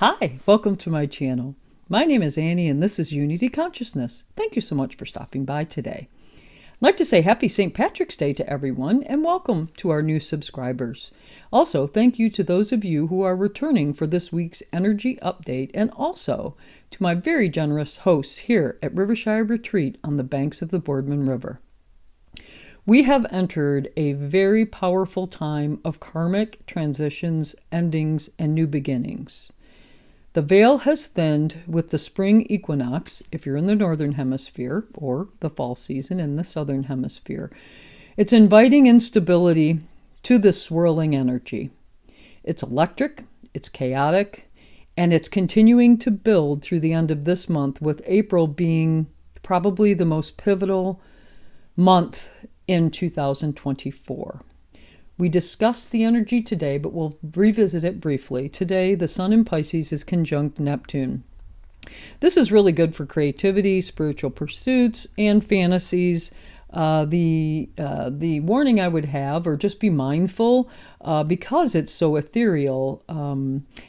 Hi, welcome to my channel. My name is Annie and this is Unity Consciousness. Thank you so much for stopping by today. I'd like to say happy St. Patrick's Day to everyone and welcome to our new subscribers. Also, thank you to those of you who are returning for this week's energy update and also to my very generous hosts here at Rivershire Retreat on the banks of the Boardman River. We have entered a very powerful time of karmic transitions, endings, and new beginnings. The veil has thinned with the spring equinox, if you're in the northern hemisphere, or the fall season in the southern hemisphere. It's inviting instability to this swirling energy. It's electric, it's chaotic, and it's continuing to build through the end of this month, with April being probably the most pivotal month in 2024. We discussed the energy today, but we'll revisit it briefly. Today, the Sun in Pisces is conjunct Neptune. This is really good for creativity, spiritual pursuits, and fantasies. The warning I would have, or just be mindful, because it's so ethereal,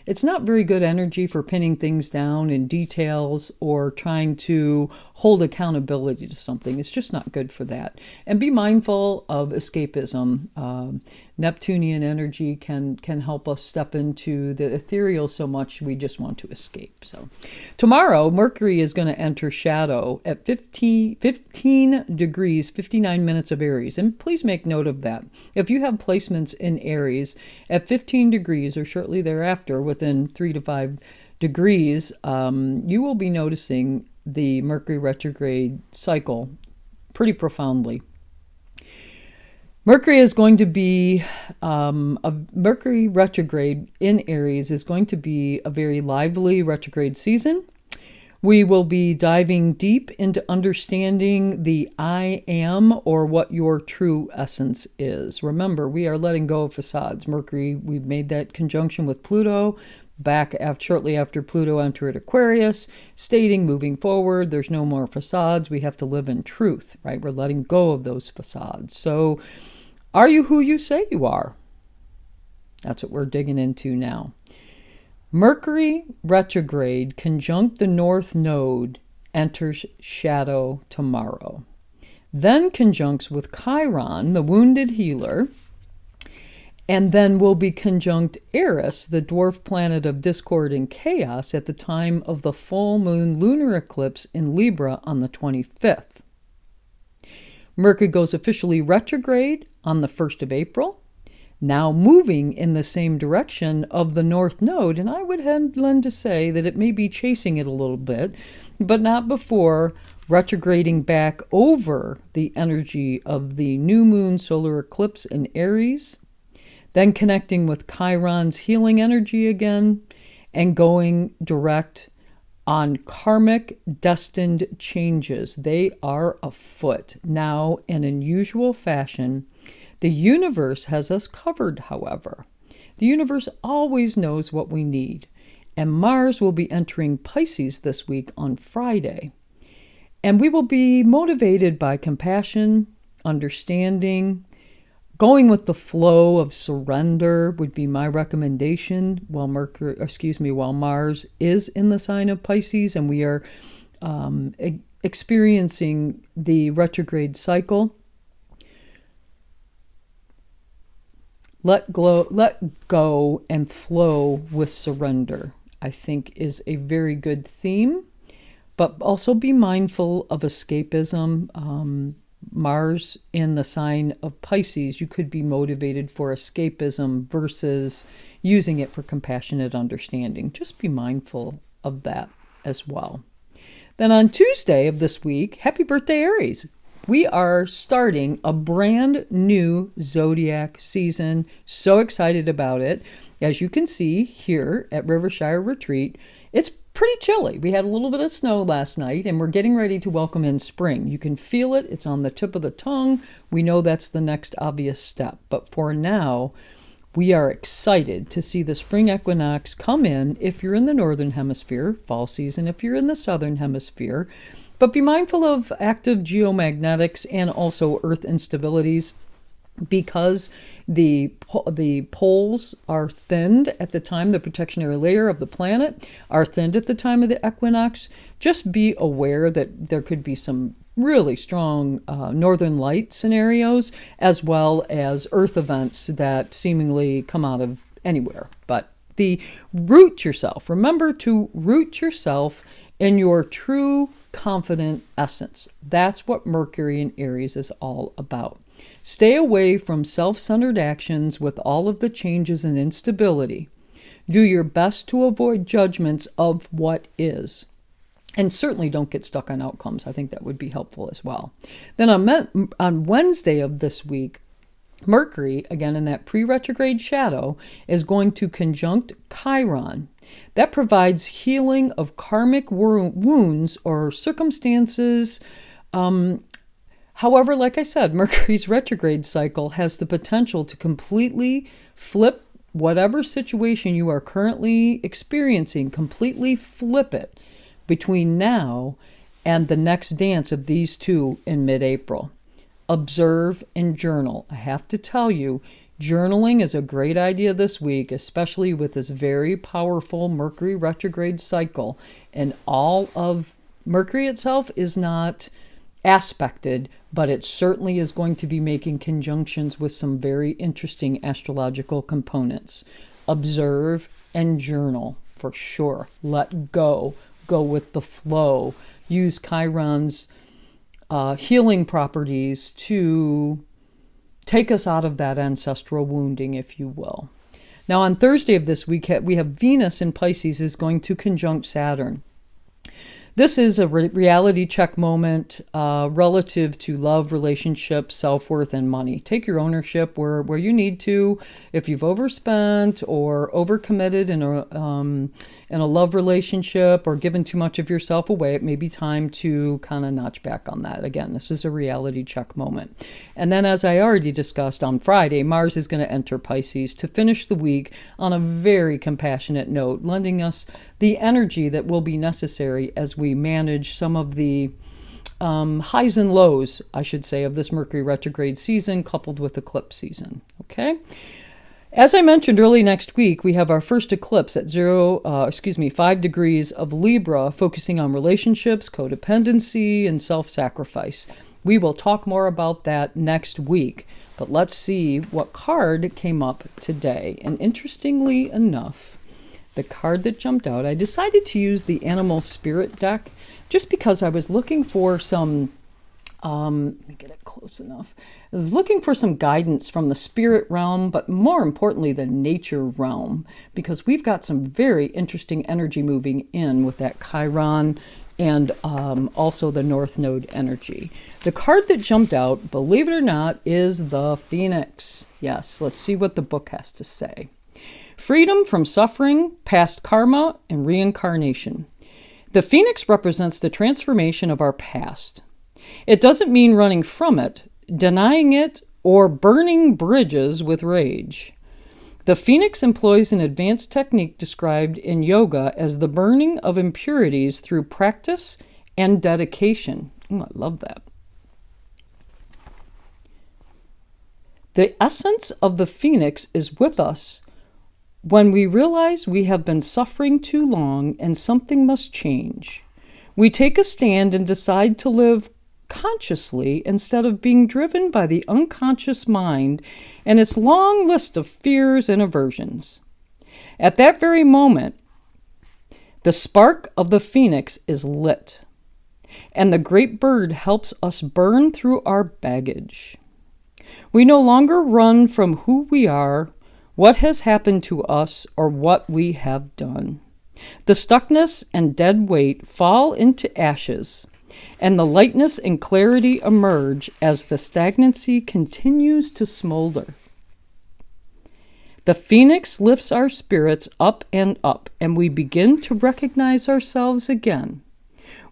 it's not very good energy for pinning things down in details or trying to hold accountability to something. It's just not good for that. And be mindful of escapism. Neptunian energy can help us step into the ethereal so much we just want to escape. So tomorrow, Mercury is going to enter shadow at 15 degrees, 59 minutes of Aries. And please make note of that. If you have placements in Aries at 15 degrees or shortly thereafter, within 3 to 5 degrees, you will be noticing the Mercury retrograde cycle pretty profoundly. Mercury is going to be, a Mercury retrograde in Aries is going to be a very lively retrograde season. We will be diving deep into understanding the I am, or what your true essence is. Remember, we are letting go of facades. Mercury, we've made that conjunction with Pluto shortly after Pluto entered Aquarius, stating moving forward, there's no more facades. We have to live in truth, right? We're letting go of those facades. So are you who you say you are? That's what we're digging into now. Mercury retrograde conjunct the North Node enters shadow tomorrow. Then conjuncts with Chiron, the wounded healer, and then will be conjunct Eris, the dwarf planet of discord and chaos, at the time of the full moon lunar eclipse in Libra on the 25th. Mercury goes officially retrograde on the 1st of April, now moving in the same direction of the North Node, and I would lend to say that it may be chasing it a little bit, but not before retrograding back over the energy of the new moon solar eclipse in Aries, then connecting with Chiron's healing energy again, and going direct on karmic destined changes. They are afoot. Now, in unusual fashion, the universe has us covered, however. The universe always knows what we need. And Mars will be entering Pisces this week on Friday. And we will be motivated by compassion, understanding, going with the flow of surrender would be my recommendation while Mars is in the sign of Pisces and we are experiencing the retrograde cycle. Let go and flow with surrender, I think, is a very good theme, but also be mindful of escapism. Mars in the sign of Pisces, you could be motivated for escapism versus using it for compassionate understanding. Just be mindful of that as well. Then on Tuesday of this week, happy birthday, Aries. We are starting a brand new zodiac season. So excited about it. As you can see here at Rivershire Retreat, it's pretty chilly. We had a little bit of snow last night and we're getting ready to welcome in spring. You can feel it. It's on the tip of the tongue. We know that's the next obvious step. But for now, we are excited to see the spring equinox come in if you're in the northern hemisphere, fall season, if you're in the southern hemisphere. But be mindful of active geomagnetics and also earth instabilities. because the poles are thinned at the time, the protectionary layer of the planet are thinned at the time of the equinox. Just be aware that there could be some really strong northern light scenarios, as well as earth events that seemingly come out of anywhere. But root yourself. Remember to root yourself in your true confident essence. That's what Mercury in Aries is all about. Stay away from self-centered actions with all of the changes and instability. Do your best to avoid judgments of what is. And certainly don't get stuck on outcomes. I think that would be helpful as well. Then on Wednesday of this week, Mercury, again in that pre-retrograde shadow, is going to conjunct Chiron. That provides healing of karmic wounds or circumstances. However, like I said, Mercury's retrograde cycle has the potential to completely flip whatever situation you are currently experiencing, completely flip it between now and the next dance of these two in mid-April. Observe and journal. I have to tell you, journaling is a great idea this week, especially with this very powerful Mercury retrograde cycle. And all of Mercury itself is not aspected, but it certainly is going to be making conjunctions with some very interesting astrological components. Observe and journal for sure. Let go. Go with the flow. Use Chiron's healing properties to take us out of that ancestral wounding, if you will. Now, on Thursday of this week, we have Venus in Pisces is going to conjunct Saturn. This is a reality check moment relative to love, relationships, self-worth, and money. Take your ownership where you need to. If you've overspent or overcommitted in a love relationship or given too much of yourself away, it may be time to kind of notch back on that. Again, this is a reality check moment. And then, as I already discussed on Friday, Mars is going to enter Pisces to finish the week on a very compassionate note, lending us the energy that will be necessary as we manage some of the highs and lows, I should say, of this Mercury retrograde season coupled with eclipse season. Okay. As I mentioned early next week, we have our first eclipse at 5 degrees of Libra, focusing on relationships, codependency, and self-sacrifice. We will talk more about that next week, but let's see what card came up today. And interestingly enough, the card that jumped out, I decided to use the Animal Spirit deck just because I was looking for some, let me get it close enough. I was looking for some guidance from the spirit realm, but more importantly, the nature realm, because we've got some very interesting energy moving in with that Chiron and also the North Node energy. The card that jumped out, believe it or not, is the Phoenix. Yes, let's see what the book has to say. Freedom from suffering, past karma, and reincarnation. The Phoenix represents the transformation of our past. It doesn't mean running from it, denying it, or burning bridges with rage. The Phoenix employs an advanced technique described in yoga as the burning of impurities through practice and dedication. I love that. The essence of the Phoenix is with us when we realize we have been suffering too long and something must change. We take a stand and decide to live consciously instead of being driven by the unconscious mind and its long list of fears and aversions. At that very moment, the spark of the Phoenix is lit, and the great bird helps us burn through our baggage. We no longer run from who we are, what has happened to us, or what we have done. The stuckness and dead weight fall into ashes, and the lightness and clarity emerge as the stagnancy continues to smolder. The Phoenix lifts our spirits up, and we begin to recognize ourselves again.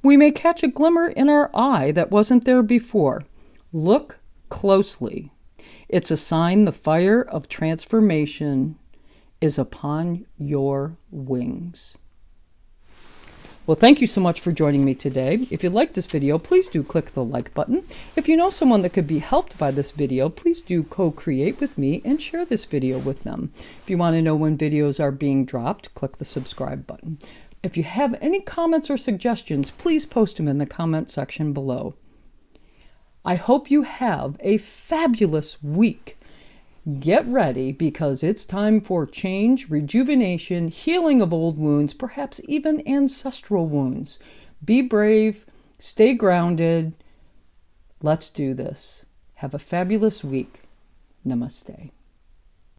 We may catch a glimmer in our eye that wasn't there before. Look closely. It's a sign the fire of transformation is upon your wings. Well, thank you so much for joining me today. If you liked this video, please do click the like button. If you know someone that could be helped by this video, please do co-create with me and share this video with them. If you want to know when videos are being dropped, click the subscribe button. If you have any comments or suggestions, please post them in the comment section below. I hope you have a fabulous week. Get ready, because it's time for change, rejuvenation, healing of old wounds, perhaps even ancestral wounds. Be brave, stay grounded. Let's do this. Have a fabulous week. Namaste.